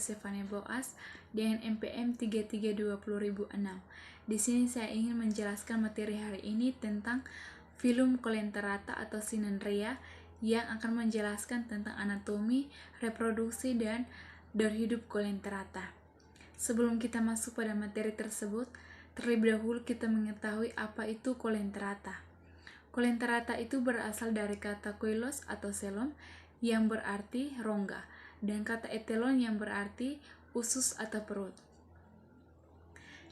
Giuseppe Boas dengan NPM 3320006. Di sini saya ingin menjelaskan materi hari ini tentang filum colenterata atau Synandrea yang akan menjelaskan tentang anatomi, reproduksi, dan daur hidup colenterata. Sebelum kita masuk pada materi tersebut, terlebih dahulu kita mengetahui apa itu colenterata. Colenterata itu berasal dari kata koilos atau selom yang berarti rongga dan kata etelon yang berarti usus atau perut.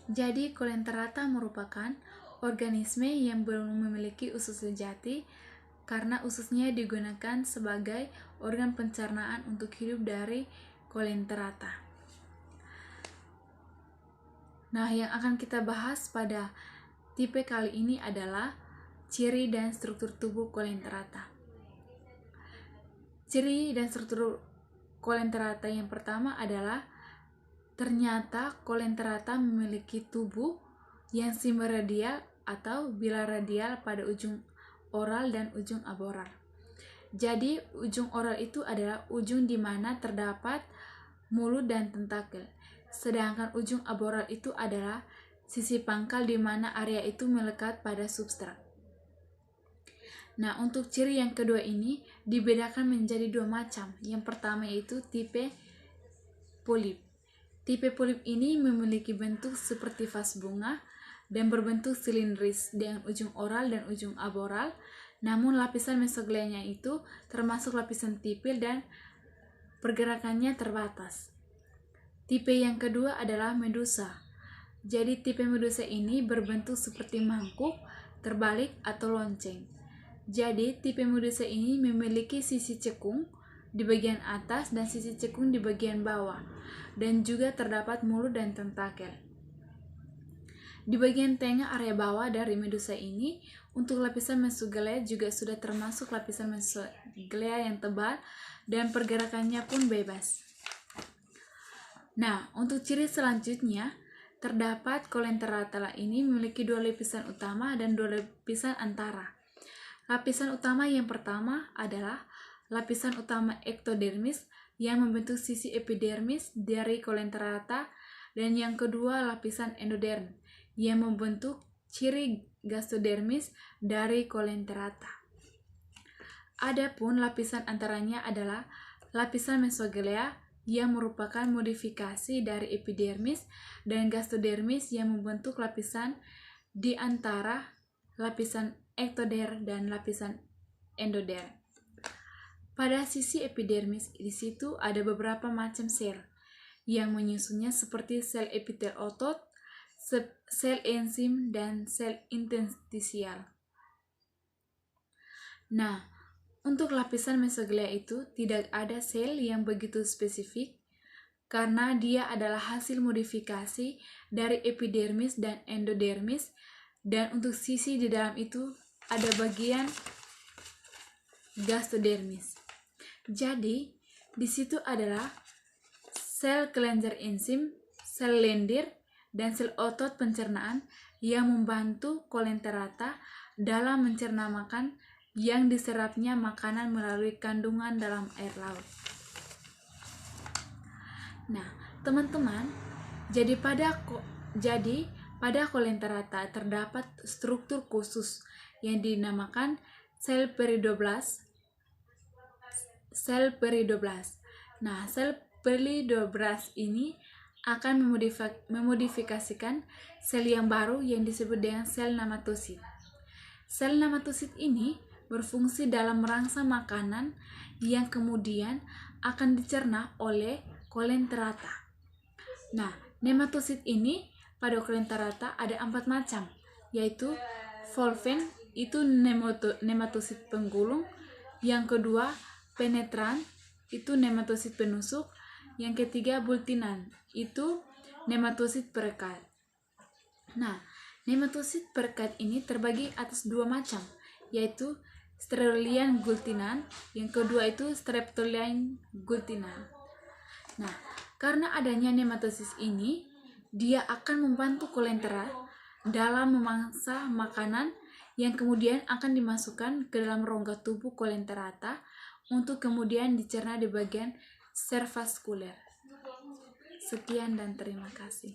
Jadi colenterata merupakan organisme yang belum memiliki usus sejati karena ususnya digunakan sebagai organ pencernaan untuk hidup dari colenterata. Nah, yang akan kita bahas pada tipe kali ini adalah ciri dan struktur tubuh colenterata. Ciri dan struktur colenterata yang pertama adalah ternyata colenterata memiliki tubuh yang simeradial atau bilaradial pada ujung oral dan ujung aboral. Jadi ujung oral itu adalah ujung di mana terdapat mulut dan tentakel. Sedangkan ujung aboral itu adalah sisi pangkal di mana area itu melekat pada substrat. Nah, untuk ciri yang kedua ini dibedakan menjadi dua macam. Yang pertama yaitu tipe polip. Tipe polip ini memiliki bentuk seperti vas bunga dan berbentuk silindris dengan ujung oral dan ujung aboral. Namun lapisan mesoglea-nya itu termasuk lapisan tipil dan pergerakannya terbatas. Tipe yang kedua adalah medusa. Jadi tipe medusa ini berbentuk seperti mangkuk, terbalik atau lonceng. Jadi tipe medusa ini memiliki sisi cekung di bagian atas dan sisi cekung di bagian bawah, dan juga terdapat mulut dan tentakel. Di bagian tengah area bawah dari medusa ini, untuk lapisan mesoglea juga sudah termasuk lapisan mesoglea yang tebal dan pergerakannya pun bebas. Nah, untuk ciri selanjutnya, terdapat colenterata ini memiliki dua lapisan utama dan dua lapisan antara. Lapisan utama yang pertama adalah lapisan utama ektodermis yang membentuk sisi epidermis dari colenterata, dan yang kedua lapisan endoderm yang membentuk ciri gastodermis dari colenterata. Adapun lapisan antaranya adalah lapisan mesoglea yang merupakan modifikasi dari epidermis dan gastodermis yang membentuk lapisan di antara lapisan ektoder dan lapisan endoder. Pada sisi epidermis di situ ada beberapa macam sel yang menyusunnya seperti sel epitel otot, sel enzim, dan sel interstisial. Nah, untuk lapisan mesoglea itu tidak ada sel yang begitu spesifik karena dia adalah hasil modifikasi dari epidermis dan endodermis, dan untuk sisi di dalam itu ada bagian gastodermis. Jadi, di situ adalah sel kelenjar enzim, sel lendir, dan sel otot pencernaan yang membantu colenterata dalam mencerna makan yang diserapnya makanan melalui kandungan dalam air laut. Nah, teman-teman, jadi pada colenterata terdapat struktur khusus yang dinamakan sel peridoblas. Nah, sel peridoblas ini akan memodifikasikan sel yang baru yang disebut dengan sel nematosit. Sel nematosit ini berfungsi dalam merangsang makanan yang kemudian akan dicerna oleh colenterata. Nah, nematosit ini pada colenterata ada 4 macam, yaitu volven, itu nematosit penggulung. Yang kedua, penetran, itu nematosit penusuk. Yang ketiga, bultinan, itu nematosit perekat. Nah, nematosit perekat ini terbagi atas 2 macam, yaitu Streptolian gultinan, yang kedua itu Streptolian gultinan. Nah, karena adanya nematosis ini, dia akan membantu colenterata dalam memangsa makanan yang kemudian akan dimasukkan ke dalam rongga tubuh colenterata untuk kemudian dicerna di bagian servaskuler. Sekian dan terima kasih.